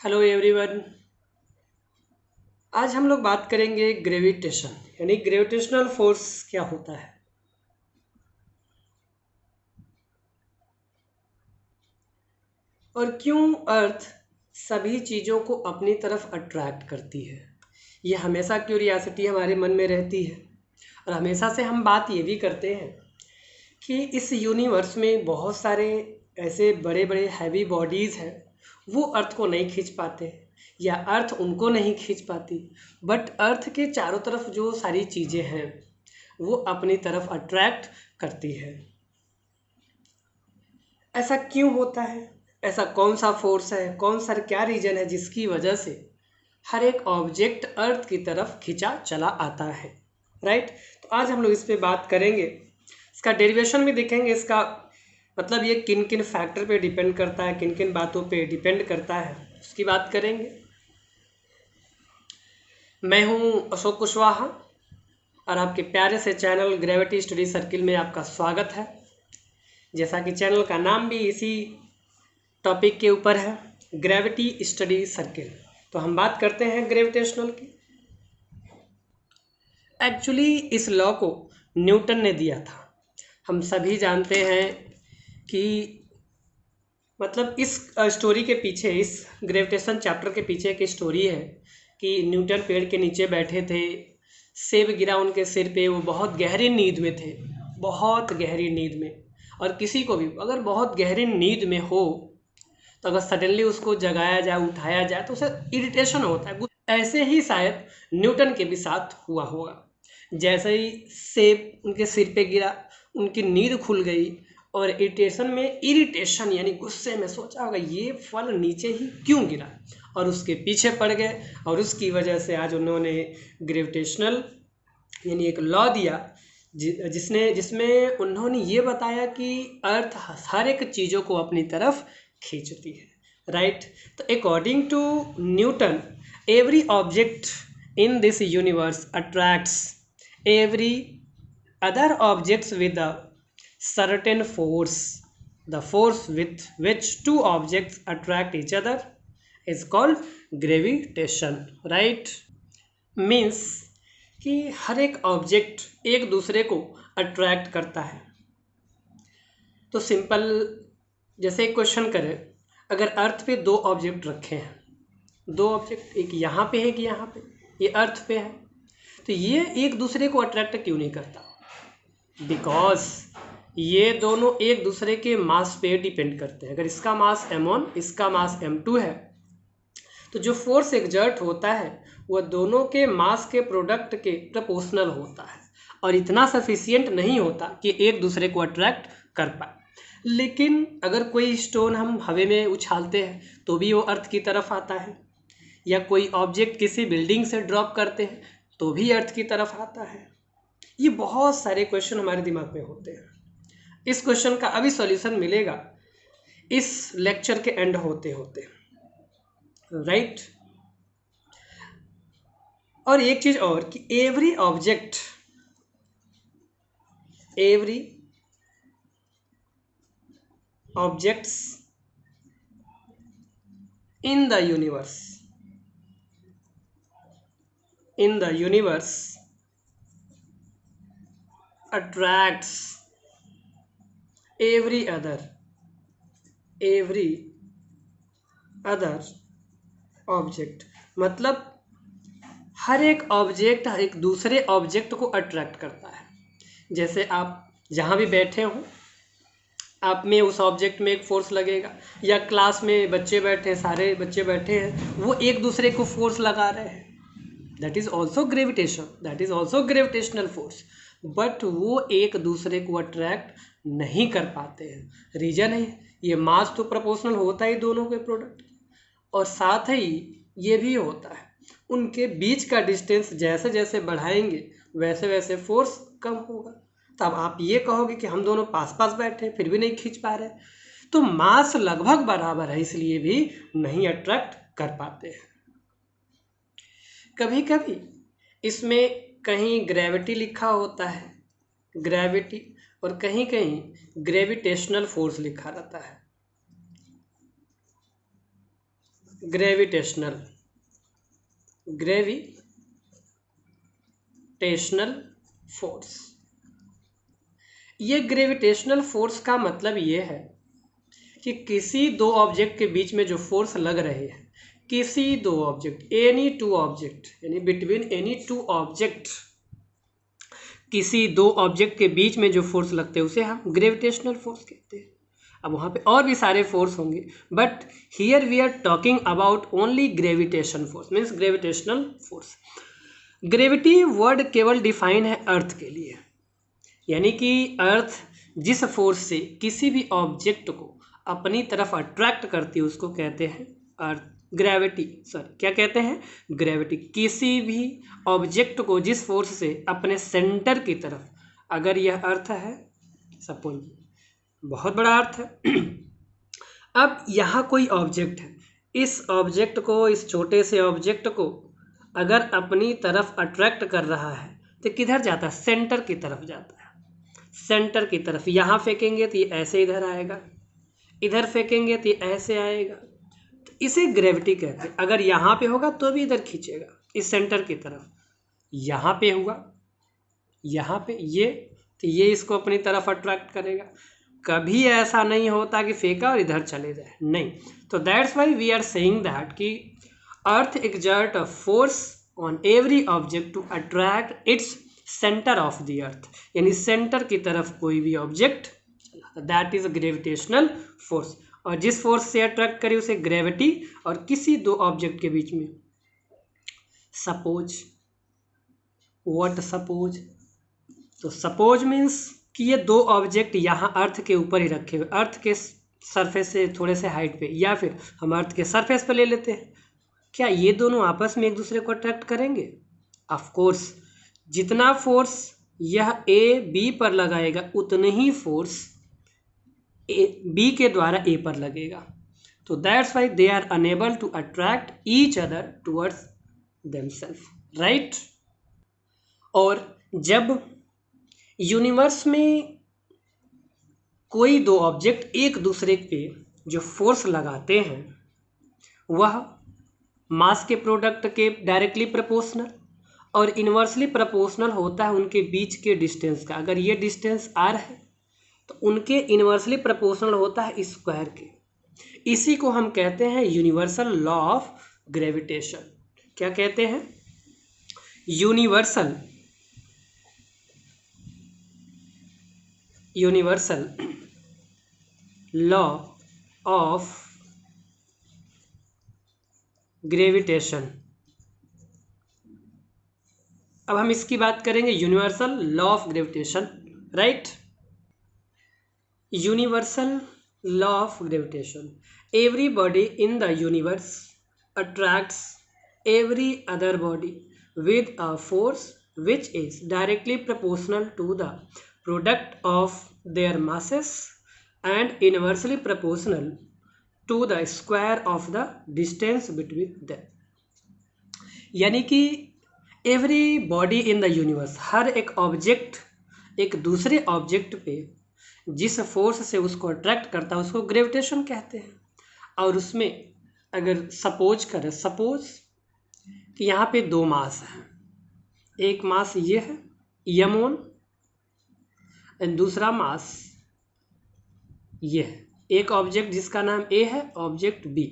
Hello everyone. आज हम लोग बात करेंगे ग्रेविटेशन यानी ग्रेविटेशनल फोर्स क्या होता है और क्यों अर्थ सभी चीज़ों को अपनी तरफ अट्रैक्ट करती है। ये हमेशा क्यूरियासिटी हमारे मन में रहती है और हमेशा से हम बात ये भी करते हैं कि इस यूनिवर्स में बहुत सारे ऐसे बड़े बड़े हैवी बॉडीज़ हैं, वो अर्थ को नहीं खींच पाते या अर्थ उनको नहीं खींच पाती। बट अर्थ के चारों तरफ जो सारी चीज़ें हैं वो अपनी तरफ अट्रैक्ट करती है। ऐसा क्यों होता है? ऐसा कौन सा फोर्स है, कौन सा क्या रीजन है जिसकी वजह से हर एक ऑब्जेक्ट अर्थ की तरफ खिंचा चला आता है? राइट। तो आज हम लोग इस पे बात करेंगे, इसका डेरिवेशन भी देखेंगे, इसका मतलब ये किन किन फैक्टर पे डिपेंड करता है, किन किन बातों पे डिपेंड करता है, उसकी बात करेंगे। मैं हूँ अशोक कुशवाहा और आपके प्यारे से चैनल ग्रेविटी स्टडी सर्किल में आपका स्वागत है। जैसा कि चैनल का नाम भी इसी टॉपिक के ऊपर है, ग्रेविटी स्टडी सर्किल। तो हम बात करते हैं ग्रेविटेशनल की। एक्चुअली इस लॉ को न्यूटन ने दिया था। हम सभी जानते हैं कि मतलब इस स्टोरी के पीछे, इस ग्रेविटेशन चैप्टर के पीछे एक स्टोरी है कि न्यूटन पेड़ के नीचे बैठे थे, सेब गिरा उनके सिर पे, वो बहुत गहरी नींद में थे, बहुत गहरी नींद में। और किसी को भी अगर बहुत गहरी नींद में हो तो अगर सडनली उसको जगाया जाए, उठाया जाए तो उसे इरिटेशन होता है। ऐसे ही शायद न्यूटन के भी साथ हुआ होगा। जैसे ही सेब उनके सिर पे गिरा, उनकी नींद खुल गई और इरिटेशन यानी गुस्से में सोचा होगा ये फल नीचे ही क्यों गिरा, और उसके पीछे पड़ गए। और उसकी वजह से आज उन्होंने ग्रेविटेशनल यानी एक लॉ दिया जिसमें उन्होंने ये बताया कि अर्थ हर एक चीज़ों को अपनी तरफ खींचती है। राइट। तो according to Newton, every object in this universe attracts every other objects with a certain force. The force with which two objects attract each other is called gravitation. Right? Means कि हर एक object एक दूसरे को attract करता है। तो simple जैसे एक क्वेश्चन करें, अगर अर्थ पे दो ऑब्जेक्ट रखे हैं, दो ऑब्जेक्ट, एक यहाँ पे है एक यहाँ पे, ये अर्थ पे है, तो ये एक दूसरे को अट्रैक्ट क्यों नहीं करता? बिकॉज ये दोनों एक दूसरे के मास पे डिपेंड करते हैं। अगर इसका मास m1, इसका मास m2 है, तो जो फोर्स एक्सर्ट होता है वह दोनों के मास के प्रोडक्ट के प्रोपोर्शनल होता है और इतना सफिशियंट नहीं होता कि एक दूसरे को अट्रैक्ट कर पाए। लेकिन अगर कोई स्टोन हम हवा में उछालते हैं तो भी वो अर्थ की तरफ आता है, या कोई ऑब्जेक्ट किसी बिल्डिंग से ड्रॉप करते हैं तो भी अर्थ की तरफ आता है। ये बहुत सारे क्वेश्चन हमारे दिमाग में होते हैं। इस क्वेश्चन का अभी सॉल्यूशन मिलेगा इस लेक्चर के एंड होते होते। राइट। और एक चीज और कि every objects in the universe attracts every other object. मतलब हर एक ऑब्जेक्ट एक दूसरे ऑब्जेक्ट को अट्रैक्ट करता है। जैसे आप जहाँ भी बैठे हो, आप में उस ऑब्जेक्ट में एक फोर्स लगेगा, या क्लास में बच्चे बैठे, सारे बच्चे बैठे हैं, वो एक दूसरे को फोर्स लगा रहे हैं, that is also gravitational force. But वो एक दूसरे को अट्रैक्ट नहीं कर पाते हैं। रीजन है ये मास तो प्रोपोर्शनल होता ही दोनों के प्रोडक्ट, और साथ ही ये भी होता है उनके बीच का डिस्टेंस जैसे जैसे बढ़ाएंगे वैसे वैसे फोर्स कम होगा। तब आप ये कहोगे कि हम दोनों पास पास बैठे फिर भी नहीं खींच पा रहे, तो मास लगभग बराबर है इसलिए भी नहीं अट्रैक्ट कर पाते हैं। कभी कभी इसमें कहीं ग्रेविटी लिखा होता है, ग्रेविटी, और कहीं कहीं ग्रेविटेशनल फोर्स लिखा रहता है। Gravitational force. ये ग्रेविटेशनल फोर्स का मतलब ये है कि किसी दो ऑब्जेक्ट के बीच में जो फोर्स लग रहे हैं, किसी दो ऑब्जेक्ट, एनी टू ऑब्जेक्ट, यानी बिटवीन एनी टू ऑब्जेक्ट, किसी दो ऑब्जेक्ट के बीच में जो फोर्स लगते हैं उसे हम ग्रेविटेशनल फोर्स कहते हैं। अब वहाँ पे और भी सारे फोर्स होंगे, but here we are talking about only gravitation force, means gravitational force. Gravity word केवल डिफाइन है अर्थ के लिए, यानी कि अर्थ जिस फोर्स से किसी भी ऑब्जेक्ट को अपनी तरफ अट्रैक्ट करती है उसको कहते हैं अर्थ, ग्रेविटी, सॉरी क्या कहते हैं, ग्रेविटी। किसी भी ऑब्जेक्ट को जिस फोर्स से अपने सेंटर की तरफ, अगर यह अर्थ है सपोज, बहुत बड़ा अर्थ है अब यहाँ कोई ऑब्जेक्ट है, इस ऑब्जेक्ट को, इस छोटे से ऑब्जेक्ट को अगर अपनी तरफ अट्रैक्ट कर रहा है तो किधर जाता है, सेंटर की तरफ जाता है, सेंटर की तरफ। यहाँ फेंकेंगे तो ये ऐसे इधर आएगा, इधर फेंकेंगे तो ये ऐसे आएगा, तो इसे ग्रेविटी कहते हैं। अगर यहाँ पे होगा तो भी इधर खींचेगा इस सेंटर की तरफ, यहाँ पे हुआ, यहाँ पे ये, तो ये इसको अपनी तरफ अट्रैक्ट करेगा। कभी ऐसा नहीं होता कि फेंका और इधर चले जाए, नहीं। तो that's why we are saying that कि earth exert a force on every object to attract its centre of the earth, यानी सेंटर की तरफ कोई भी object, that is gravitational force. और जिस फोर्स से अट्रैक्ट करी उसे ग्रेविटी। और किसी दो ऑब्जेक्ट के बीच में, सपोज, व्हाट सपोज, तो सपोज मीन्स कि ये दो ऑब्जेक्ट यहाँ अर्थ के ऊपर ही रखे हुए, अर्थ के सरफेस से थोड़े से हाइट पे, या फिर हम अर्थ के सरफेस पे ले लेते हैं, क्या ये दोनों आपस में एक दूसरे को अट्रैक्ट करेंगे? ऑफ कोर्स, जितना फोर्स यह ए बी पर लगाएगा उतने ही फोर्स बी के द्वारा ए पर लगेगा। तो that's why they are unable to attract each other towards themself, right. और जब यूनिवर्स में कोई दो ऑब्जेक्ट एक दूसरे पे जो फोर्स लगाते हैं वह मास के प्रोडक्ट के डायरेक्टली प्रोपोर्शनल और इन्वर्सली प्रोपोर्शनल होता है उनके बीच के डिस्टेंस का। अगर ये डिस्टेंस r है तो उनके इन्वर्सली प्रोपोर्शनल होता है स्क्वायर के। इसी को हम कहते हैं यूनिवर्सल लॉ ऑफ ग्रेविटेशन। क्या कहते हैं? Universal law of gravitation. अब हम इसकी बात करेंगे, universal law of gravitation, right. Universal law of gravitation, every body in the universe attracts every other body with a force which is directly proportional to the product of their masses and inversely proportional to the square of the distance between them। यानी कि every body in the universe, हर एक object एक दूसरे object पे जिस force से उसको अट्रैक्ट करता है उसको ग्रेविटेशन कहते हैं। और उसमें अगर सपोज करें, सपोज कि यहाँ पे दो मास हैं, एक मास ये है m1 एंड दूसरा मास ये है। एक ऑब्जेक्ट जिसका नाम A है, ऑब्जेक्ट B,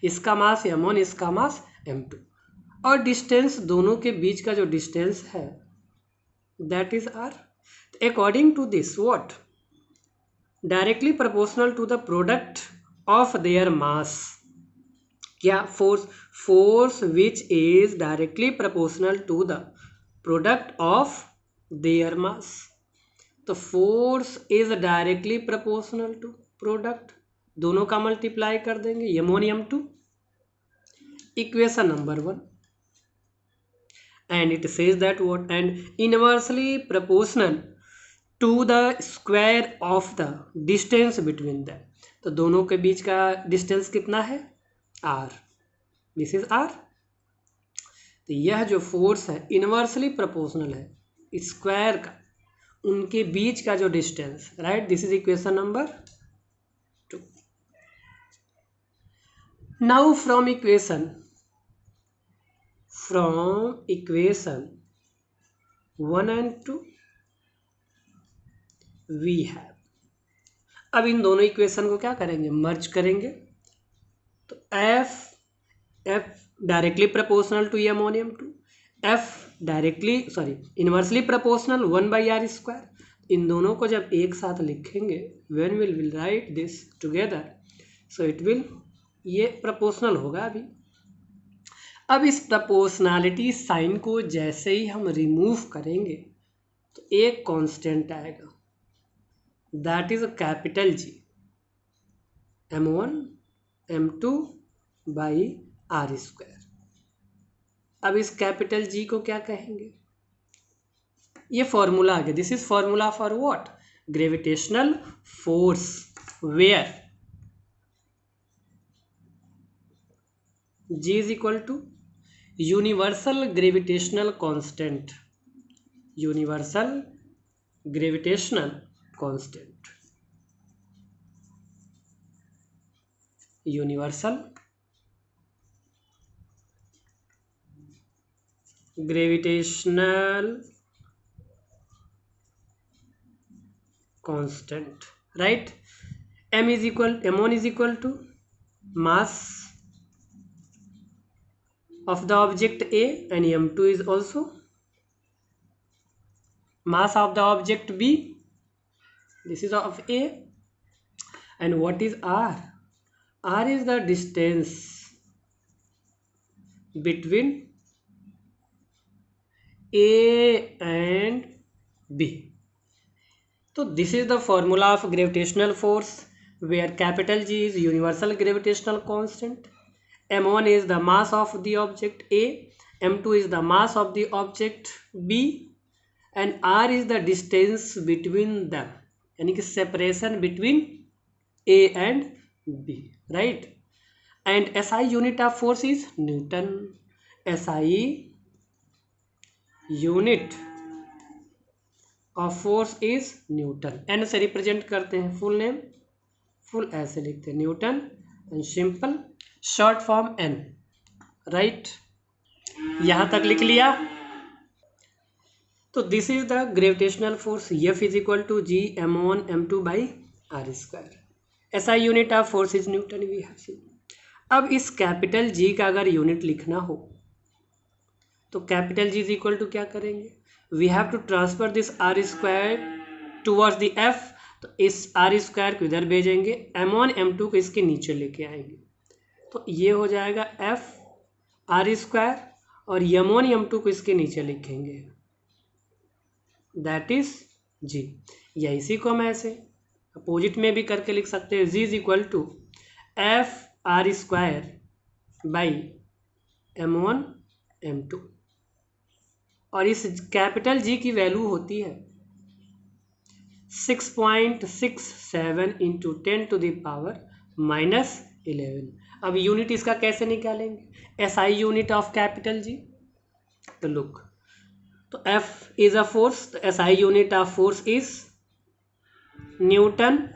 इसका मास m1, इसका मास m2, और डिस्टेंस दोनों के बीच का जो डिस्टेंस है that is r। According to this what, directly proportional to the product of their mass. क्या? Force which is directly proportional to the product of their mass. तो force is directly proportional to product, दोनों का multiply कर देंगे, m1 m2, equation number 1। And it says that what, and inversely proportional to the square of the distance between them. तो दोनों के बीच का डिस्टेंस कितना है? r, this is r। तो यह जो फोर्स है इनवर्सली प्रोपोर्शनल है स्क्वायर का, उनके बीच का जो distance, right. This is equation number 2। Now from equation 1 and 2 we have, अब इन दोनों इक्वेशन को क्या करेंगे, मर्ज करेंगे। तो F directly proportional to m on m two, F inversely proportional 1/r²। इन दोनों को जब एक साथ लिखेंगे, when will write this together, so it will, ये प्रोपोर्शनल होगा अभी। अब इस प्रोपोर्शनैलिटी साइन को जैसे ही हम रिमूव करेंगे तो एक कांस्टेंट आएगा, that is a capital G, m1 m2 by r²। अब इस कैपिटल जी को क्या कहेंगे, ये फॉर्मूला आ गया। This is formula for what, gravitational force, where G is equal to universal gravitational constant, universal gravitational constant, universal gravitational constant, right. m1 is equal to mass of the object A and m2 is also mass of the object B. This is of A. And what is R? R is the distance between A and B. So this is the formula of gravitational force, where capital G is universal gravitational constant, m1 is the mass of the object A, m2 is the mass of the object B, and R is the distance between them, यानी कि separation between A and B, right? And SI unit of force is Newton. SI unit of force is Newton. N से represent करते हैं, full name, full ऐसे लिखते हैं Newton, and simple short form N, right. यहां तक लिख लिया। तो this is the gravitational force, F is equal to G m1 m2 by r²। SI unit of force is Newton, we have seen. अब इस कैपिटल G का अगर unit लिखना हो तो capital G is equal to क्या करेंगे, we have to transfer this r² towards the F। तो इस r² को इधर भेजेंगे, m1 m2 को इसके नीचे लेके आएंगे, तो ये हो जाएगा F r², और m1 m2 को इसके नीचे लिखेंगे, दैट इज G। या इसी को हम ऐसे अपोजिट में भी करके लिख सकते हैं, G is equal to F r² by m1 m2, और इस कैपिटल G की वैल्यू होती है 6.67 इंटू 10⁻⁻11। अब यूनिट इसका कैसे निकालेंगे, SI unit of capital G। तो लुक, तो F इज अ फोर्स, तो SI unit of force is newton,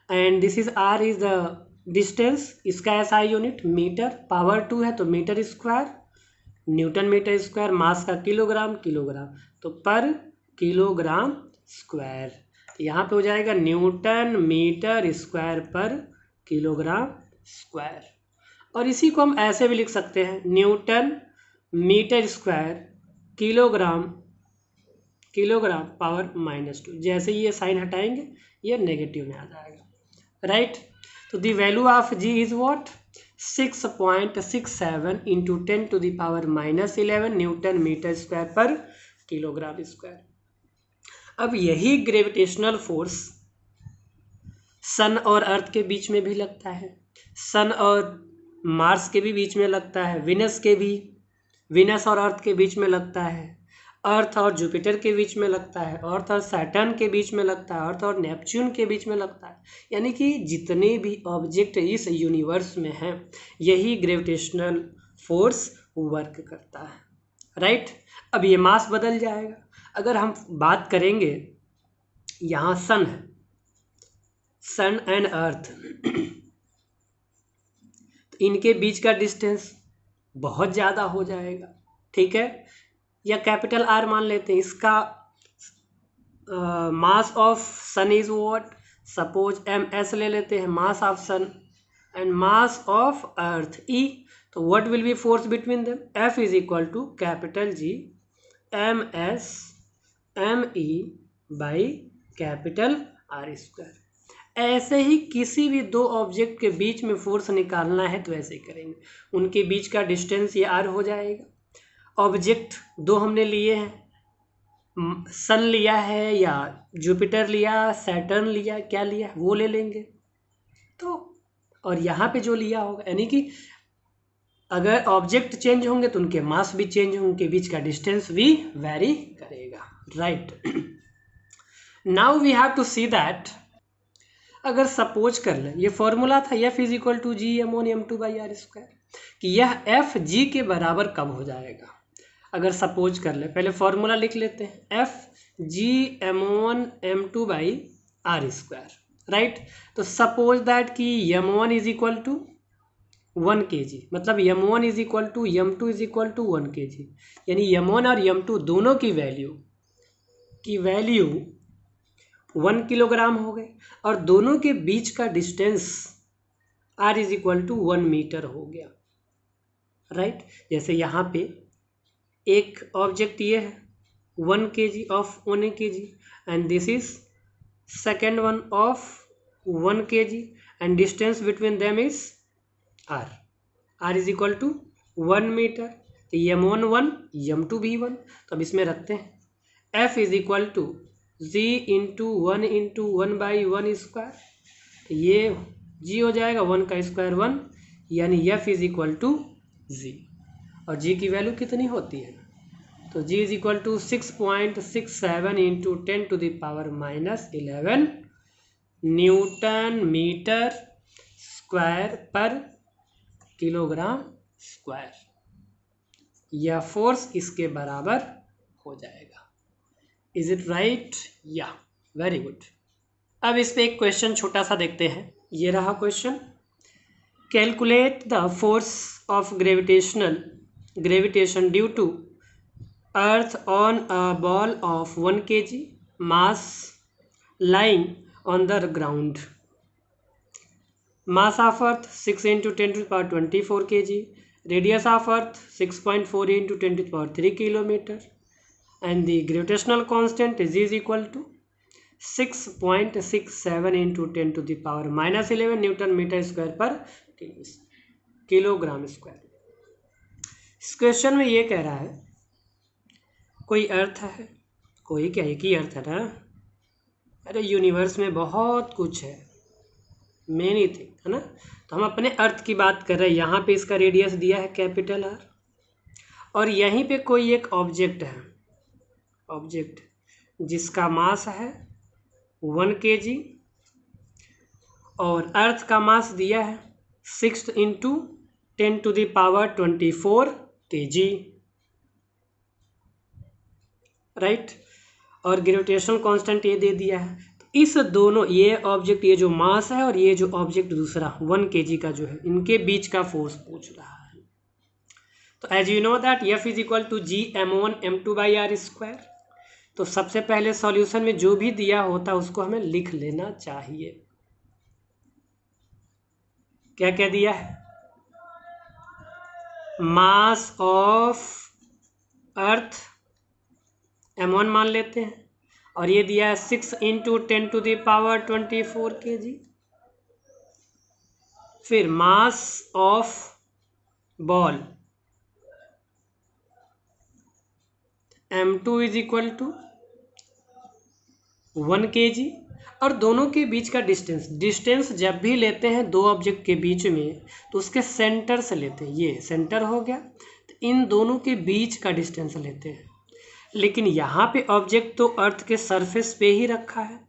and this is R is the distance, इसका SI यूनिट मीटर, पावर 2 है तो metre square, newton metre square, mass का kilogram, kilogram तो पर kilogram square, यहाँ पे हो जाएगा newton metre square per kilogram square. और इसी को हम ऐसे भी लिख सकते हैं, newton metre square kilogram, kilogram power -2। जैसे ये साइन हटाएंगे ये नेगेटिव में आ जाएगा, राइट। तो the value of G is what, 6.67 into 10⁻⁻11 newton metre square per kilogram square. अब यही ग्रेविटेशनल फोर्स सन और अर्थ के बीच में भी लगता है, सन और मार्स के भी बीच में लगता है, विनस और अर्थ के बीच में लगता है, अर्थ और जुपिटर के बीच में लगता है, अर्थ और सैटर्न के बीच में लगता है, अर्थ और नेपच्यून के बीच में लगता है। यानी कि जितने भी ऑब्जेक्ट इस यूनिवर्स में हैं, यही ग्रेविटेशनल फोर्स वर्क करता है, राइट। अब ये मास बदल जाएगा। अगर हम बात करेंगे, यहाँ सन है, सन एंड अर्थ, तो इनके बीच का डिस्टेंस बहुत ज़्यादा हो जाएगा, ठीक है। या कैपिटल आर मान लेते हैं, इसका mass of sun is what, suppose M S ले लेते हैं, mass of sun, and mass of earth E. तो what will be force between them, F is equal to capital G M S M E by capital R square. ऐसे ही किसी भी दो object के बीच में फोर्स निकालना है तो ऐसे करेंगे, उनके बीच का डिस्टेंस ये आर हो जाएगा। ऑब्जेक्ट दो हमने लिए हैं, सन लिया है या जुपिटर लिया, सैटर्न लिया, क्या लिया वो ले लेंगे। तो और यहाँ पे जो लिया होगा, यानी कि अगर ऑब्जेक्ट चेंज होंगे तो उनके मास भी चेंज होंगे, उनके बीच का डिस्टेंस भी वेरी करेगा, right. Now we have to see that, अगर सपोज कर लें ये फॉर्मूला था F is equal to G M one M two by R square, कि यह एफ जी के बराबर कब हो जाएगा। अगर सपोज कर ले, पहले फॉर्मूला लिख लेते हैं, F G M one M two by R square, right. तो सपोज दैट कि M one is equal to 1 kg, मतलब M one is equal to M two is equal to 1 kg, यानी एम वन और M two दोनों की value 1 kilogram हो गए, और दोनों के बीच का distance r is equal to 1 metre हो गया, राइट। जैसे यहाँ पे एक ऑब्जेक्ट ये है 1 kg of 1 kg, and this is second one of 1 kg, and distance between them is r is equal to 1 metre. तो एम वन 1, एम टू भी 1, तो अब इसमें रखते हैं f is equal to g into 1 by 1 square, तो ये g हो जाएगा 1 का स्क्वायर 1, यानी f is equal to g, और g की वैल्यू कितनी होती है, तो g is equal to 6.67 into 10 to the power -11 newton metre square per kilogram square. यह फोर्स इसके बराबर हो जाएगा। Is it right? Yeah, very good. अब इस पे एक क्वेश्चन छोटा सा देखते हैं। ये रहा question, calculate the force of gravitation due to earth on a ball of 1 kg mass lying on the ground. Mass of Earth 6 into 10 to the power 24 kg. Radius of Earth 6.4 into 10 to the power 3 kilometer. And the gravitational constant is equal to 6.67 into 10 to the power -11 Newton meter square per kilogram square. इस question में ये कह रहा है कोई अर्थ है, कोई क्या, एक ही अर्थ है ना, अरे यूनिवर्स में बहुत कुछ है, मेनी थिंग है ना। तो हम अपने अर्थ की बात कर रहे हैं, यहाँ पे इसका रेडियस दिया है कैपिटल आर, और यहीं पे कोई एक ऑब्जेक्ट है, ऑब्जेक्ट जिसका मास है 1 kg, और अर्थ का मास दिया है 6 into 10 to the power 24 kg, right. और ग्रेविटेशनल कांस्टेंट ये दे दिया है। तो इस दोनों, ये ऑब्जेक्ट, ये जो मास है और ये जो ऑब्जेक्ट दूसरा 1 kg का जो है, इनके बीच का फोर्स पूछ रहा है। तो as you know that F is equal to G M one M two by R square. तो सबसे पहले सॉल्यूशन में जो भी दिया होता है उसको हमें लिख लेना चाहिए। क्या क्या दिया है, मास ऑफ अर्थ m1 मान लेते हैं, और ये दिया है 6 into 10 to the power 24 kg। फिर mass of ball m2 is equal to 1 kg, और दोनों के बीच का डिस्टेंस जब भी लेते हैं दो ऑब्जेक्ट के बीच में तो उसके सेंटर से लेते हैं, ये सेंटर हो गया, तो इन दोनों के बीच का डिस्टेंस लेते हैं। लेकिन यहाँ पे ऑब्जेक्ट तो अर्थ के सरफेस पे ही रखा है,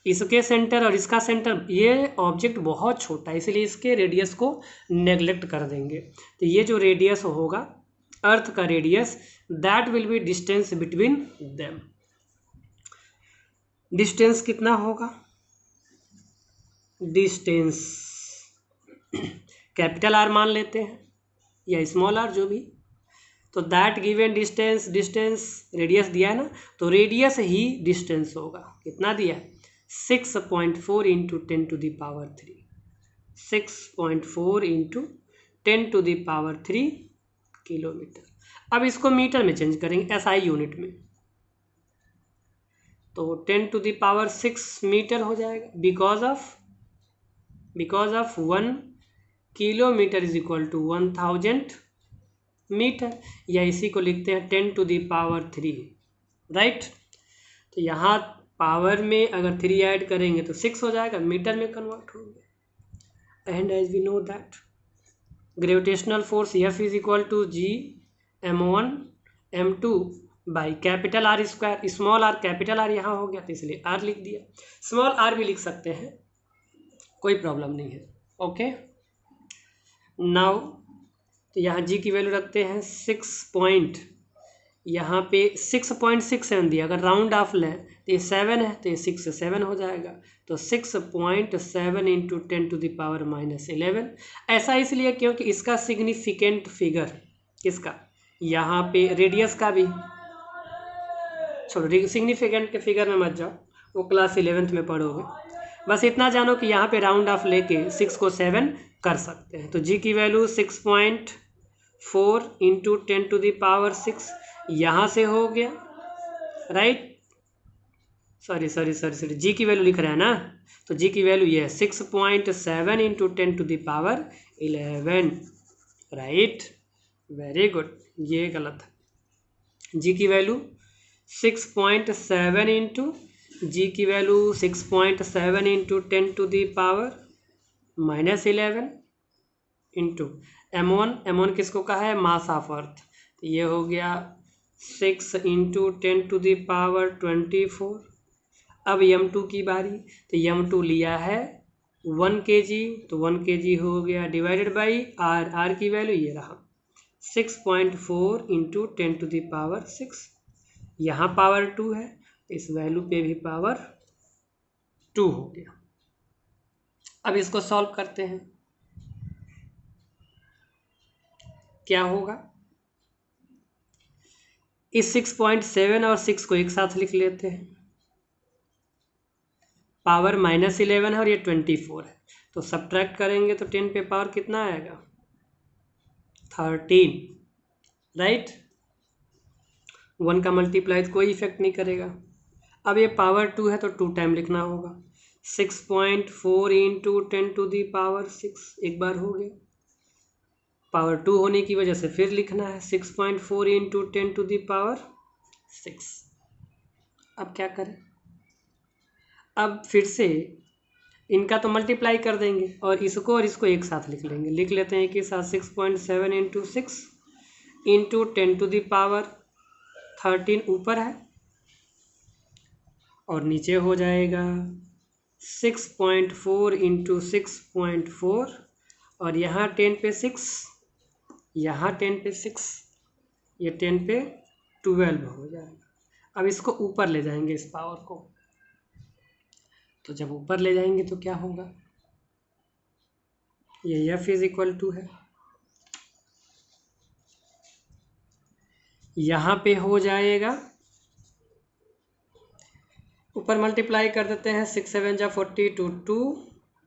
इसके सेंटर और इसका सेंटर, ये ऑब्जेक्ट बहुत छोटा है, इसलिए इसके रेडियस को नेग्लेक्ट कर देंगे। तो ये जो रेडियस होगा अर्थ का radius, that will be distance between them. Distance कितना होगा, डिस्टेंस कैपिटल आर मान लेते हैं या स्मॉल आर जो भी। तो that given distance, distance radius दिया है ना, तो रेडियस ही डिस्टेंस होगा। कितना दिया? 6.4 इंटू 10⁻³ 6.4 इंटू 10⁻³ किलोमीटर। अब इसको मीटर में चेंज करेंगे, एसआई यूनिट में, तो 10⁻6 मीटर हो जाएगा। Because of 1 kilometre is equal to 1000 metre, या इसी को लिखते हैं 10⁻3, राइट। तो यहाँ पावर में अगर 3 ऐड करेंगे तो 6 हो जाएगा, मीटर में कन्वर्ट होंगे। And as we know that gravitational force F is equal to G m1 m2 by capital R square. Small R capital R यहाँ हो गया तो इसलिए आर लिख दिया, स्मॉल आर भी लिख सकते हैं, कोई प्रॉब्लम नहीं है। ओके, नाउ तो यहाँ जी की वैल्यू रखते हैं 6 यहाँ पे 6.67 दिया, अगर राउंड ऑफ लें तो ये 7 है, तो ये 6 से 7 हो जाएगा, तो 6.7 इंटू 10⁻11। ऐसा इसलिए क्योंकि इसका सिग्निफिकेंट फिगर, किसका, यहाँ पे रेडियस का भी, छोड़ो सिग्निफिकेंट के फिगर में मत जाओ, वो क्लास 11th में पढ़ोगे। बस इतना जानो कि यहाँ पे राउंड ऑफ लेके 6 को 7 कर सकते हैं। तो जी की वैल्यू 6.4 इंटू 10⁻6 यहाँ से हो गया, राइट। सॉरी जी की वैल्यू लिख रहे हैं ना, तो जी की वैल्यू ये है 6.7 इंटू 10⁻11, राइट, वेरी गुड। ये गलत है, जी की वैल्यू 6.7 इंटू, जी की वैल्यू 6.7 इंटू 10⁻11 इंटू m1 किसको कहा है, मास ऑफ अर्थ, तो ये हो गया 6 इंटू 10⁻24। अब m2 की बारी, तो m2 लिया है 1 kg, तो 1 kg हो गया डिवाइडेड बाई आर की वैल्यू ये रहा 6.4 इंटू 10⁻6, यहाँ पावर 2 है, इस वैल्यू पे भी पावर 2 हो गया। अब इसको सॉल्व करते हैं, क्या होगा, इस 6.7 और 6 को एक साथ लिख लेते हैं, पावर -11 है और ये 24 है, तो सब्ट्रैक्ट करेंगे तो 10 पे पावर कितना आएगा, 13, राइट। 1 का मल्टीप्लाई कोई इफेक्ट नहीं करेगा। अब ये पावर 2 है तो 2 टाइम लिखना होगा, 6.4 इंटू 10⁻6 एक बार हो गया, पावर 2 होने की वजह से फिर लिखना है 6.4 इंटू 10⁻6। अब क्या करें, अब फिर से इनका तो मल्टीप्लाई कर देंगे और इसको एक साथ लिख लेंगे, लिख लेते हैं एक ही साथ 6.7 इंटू 6 इंटू 10⁻13 ऊपर है और नीचे हो जाएगा 6.4 इंटू 6.4 और यहाँ 10 पे 6, यहाँ 10 पे 6, ये 10 पे 12 हो जाएगा। अब इसको ऊपर ले जाएंगे इस पावर को, तो जब ऊपर ले जाएंगे तो क्या होगा, ये F इज इक्वल टू है, यहाँ पे हो जाएगा, ऊपर मल्टीप्लाई कर देते हैं 6 7 जा 40 टू 2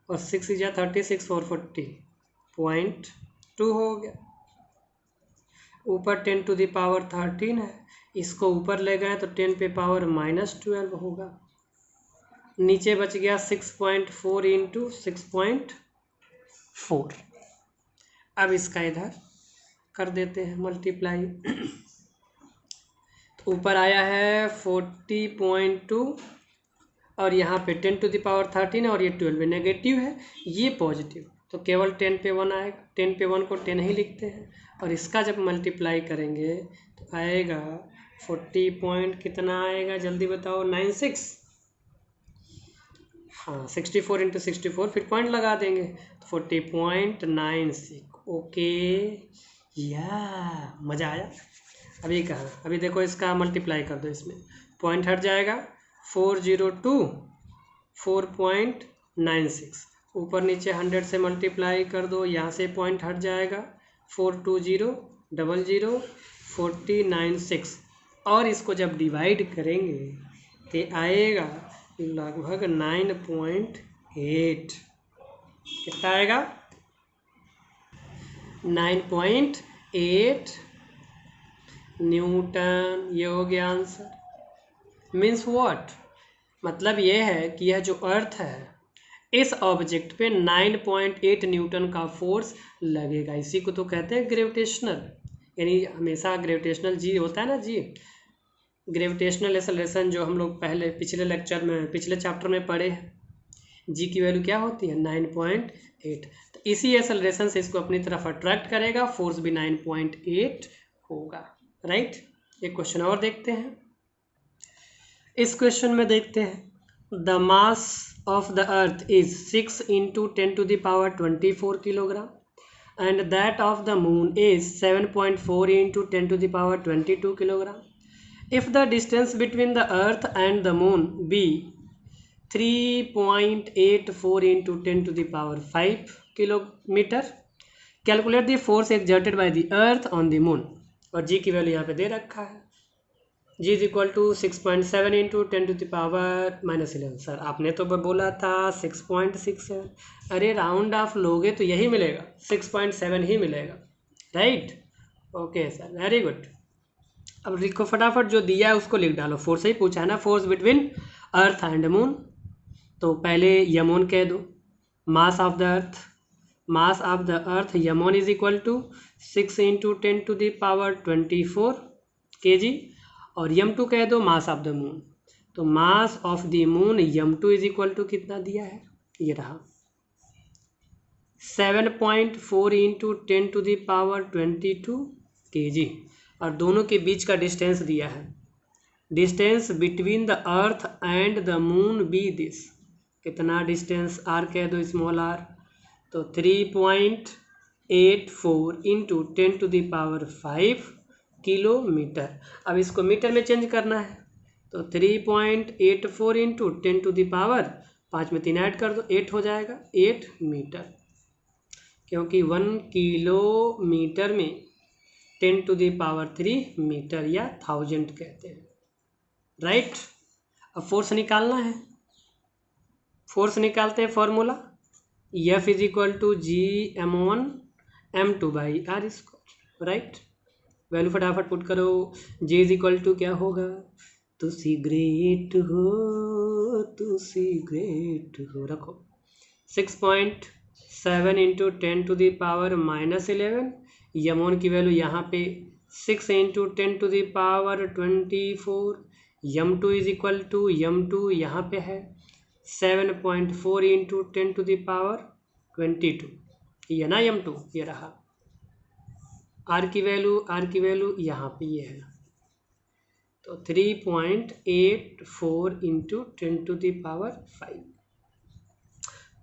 और 6 जा 36 और 40.2 हो गया। ऊपर 10⁻13 है, इसको ऊपर ले गए तो 10 पे पावर -12 होगा, नीचे बच गया 6.4 इंटू 6.4। अब इसका इधर कर देते हैं मल्टीप्लाई, तो ऊपर आया है 40.2 और यहाँ पे 10⁻13 है और ये 12 नेगेटिव है, ये पॉजिटिव, तो केवल 10 पे 1 आएगा, 10 पे 1 को 10 ही लिखते हैं और इसका जब मल्टीप्लाई करेंगे तो आएगा 40 पॉइंट कितना आएगा, जल्दी बताओ, 96, हाँ 64 इंटू 64, फिर पॉइंट लगा देंगे तो 40.96। ओके, या मज़ा आया। अभी कहाँ, अभी देखो इसका मल्टीप्लाई कर दो, इसमें पॉइंट हट जाएगा, 402 4.96, ऊपर नीचे 100 से मल्टीप्लाई कर दो, यहाँ से पॉइंट हट जाएगा, 42000 496 और इसको जब डिवाइड करेंगे तो आएगा लगभग 9.8। कितना आएगा? 9.8 न्यूटन। ये हो गया आंसर। Means what? मतलब ये है कि यह जो अर्थ है इस ऑब्जेक्ट पे 9.8 न्यूटन का फोर्स लगेगा। इसी को तो कहते हैं ग्रेविटेशनल, यानी हमेशा ग्रेविटेशनल जी होता है ना जी, ग्रेविटेशनल एक्सेलरेशन जो हम लोग पहले पिछले चैप्टर में पढ़े हैं। जी की वैल्यू क्या होती है? 9.8। तो इसी एक्सेलरेशन से इसको अपनी तरफ अट्रैक्ट करेगा, फोर्स भी 9.8 होगा। राइट। एक क्वेश्चन और देखते हैं। इस क्वेश्चन में देखते हैं the mass of the earth is 6 × 10⁻24 kilogram and that of the moon is 7.4 × 10⁻22 kilogram. If the distance between the earth and the moon be 3.84 × 10⁵ kilometre, calculate the force exerted by the earth on the moon। और जी की value यहाँ पे दे रखा है, जी is equal to 6.7 × 10⁻−11। Sir आपने तो बोला था 6.67। अरे राउंड ऑफ लोगे तो यही मिलेगा, 6.7 ही मिलेगा। Right. Okay sir, very good. अब लिखो फटाफट, जो दिया है उसको लिख डालो। फोर्स ही पूछा है ना, force between earth and moon. तो पहले यमोन कह दो, mass of the earth M one is equal to 6 × 10⁻24 kg। और यम2 कह दो मास ऑफ द मून। तो मास ऑफ द मून यम2 इज इक्वल टू कितना दिया है? ये रहा 7.4 × 10⁻22 kg। और दोनों के बीच का डिस्टेंस दिया है, distance between the earth and the moon be this. कितना डिस्टेंस? आर कह दो, स्मॉल आर। तो 3.84 × 10⁵ किलोमीटर। अब इसको मीटर में चेंज करना है, तो 3.84 × 10⁵, में 3 ऐड कर दो, 8 हो जाएगा, 8 मीटर। क्योंकि 1 किलोमीटर में 10⁻³ मीटर या 1000 कहते हैं। राइट। अब फोर्स निकालना है, फोर्स निकालते हैं। Formula F is equal to G m1m2/r²। Right. Value फटाफट पुट करो। G इज इक्वल टू क्या होगा? तुसी ग्रेट हो, तुसी ग्रेट हो। रखो 6.7 × 10⁻−11। यमोन की वैल्यू यहाँ पे 6 × 10⁻24। यम2 इज इक्वल टू, यम2 यहाँ पे है 7.4 × 10⁻22। ये ना यम2, ये रहा। आर की वैल्यू यहाँ पे ये है, तो 3.84 × 10⁵।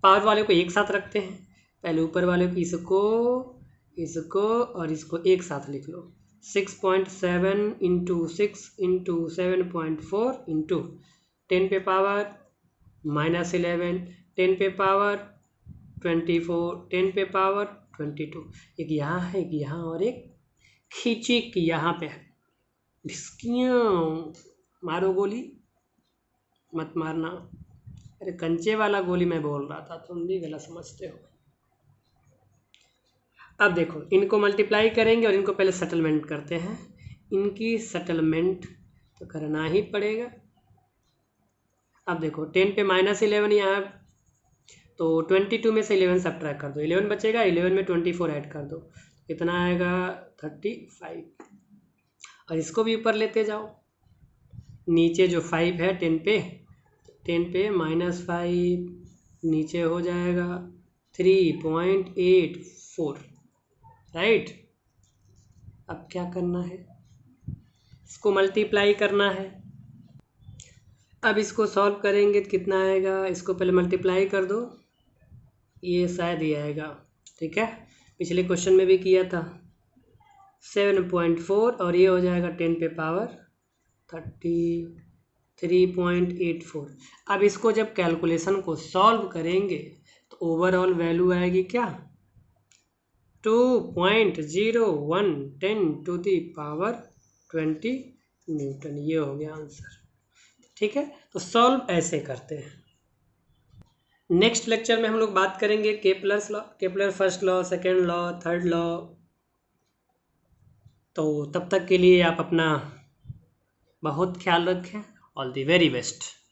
पावर वाले को एक साथ रखते हैं। पहले ऊपर वाले को इसको और इसको एक साथ लिख लो। 6.7 × 6 × 7.4 × 10⁻−11 10⁻24 10⁻22। एक यहाँ है, एक यहाँ, और एक खींची की यहाँ पे है। मारो गोली, मत मारना। अरे कंचे वाला गोली मैं बोल रहा था, तुम भी गलत समझते हो। अब देखो, इनको मल्टीप्लाई करेंगे और इनको पहले सेटलमेंट करते हैं। इनकी सेटलमेंट तो करना ही पड़ेगा। अब देखो 10⁻11 यहाँ, तो 22 में से 11 सब्ट्रैक्ट कर दो, 11 बचेगा, 11 में 24 ऐड कर दो, कितना आएगा? 35। और इसको भी ऊपर लेते जाओ। नीचे जो 5 है 10 पे -5, नीचे हो जाएगा 3.84। राइट। अब क्या करना है? इसको मल्टीप्लाई करना है। अब इसको सॉल्व करेंगे तो कितना आएगा? इसको पहले मल्टीप्लाई कर दो, ये शायद ये आएगा। ठीक है, पिछले क्वेश्चन में भी किया था। 7.4 और ये हो जाएगा 10⁻33.84। अब इसको जब कैलकुलेशन को सॉल्व करेंगे तो ओवरऑल वैल्यू आएगी क्या, 2.0110⁻20 न्यूटन। ये हो गया आंसर। ठीक है, तो सॉल्व ऐसे करते हैं। नेक्स्ट लेक्चर में हम लोग बात करेंगे Kepler's law, Kepler first law, second law, third law. तो तब तक के लिए आप अपना बहुत ख्याल रखें। All the very best.